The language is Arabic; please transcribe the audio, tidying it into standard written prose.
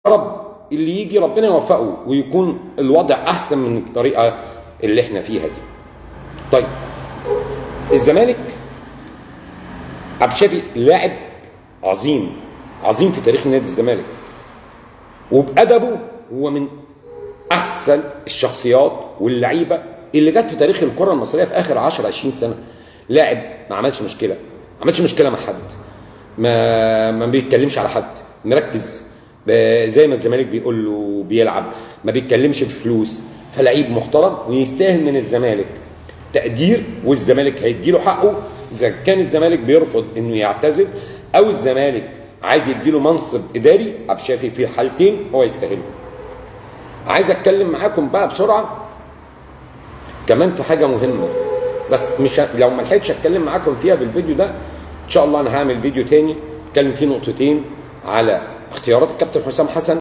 رب اللي يجي ربنا يوفقه ويكون الوضع احسن من الطريقه اللي احنا فيها دي. طيب الزمالك عبد الشافي لاعب عظيم عظيم في تاريخ نادي الزمالك، وبأدبه هو من احسن الشخصيات واللعيبه اللي جت في تاريخ الكره المصريه في اخر 10 20 سنه. لاعب ما عملش مشكله، ما عملش مشكله مع حد، ما بيتكلمش على حد، مركز زي ما الزمالك بيقول له بيلعب، ما بيتكلمش في فلوس، فلعيب محترم ويستاهل من الزمالك تقدير، والزمالك هيديله حقه اذا كان الزمالك بيرفض انه يعتزل او الزمالك عايز يديله منصب اداري. عبد الشافي في الحالتين هو يستاهله. عايز اتكلم معاكم بقى بسرعه كمان في حاجه مهمه، بس مش لو ما لحقتش اتكلم معاكم فيها بالفيديو ده ان شاء الله انا هعمل فيديو تاني اتكلم فيه نقطتين على اختيارات الكابتن حسام حسن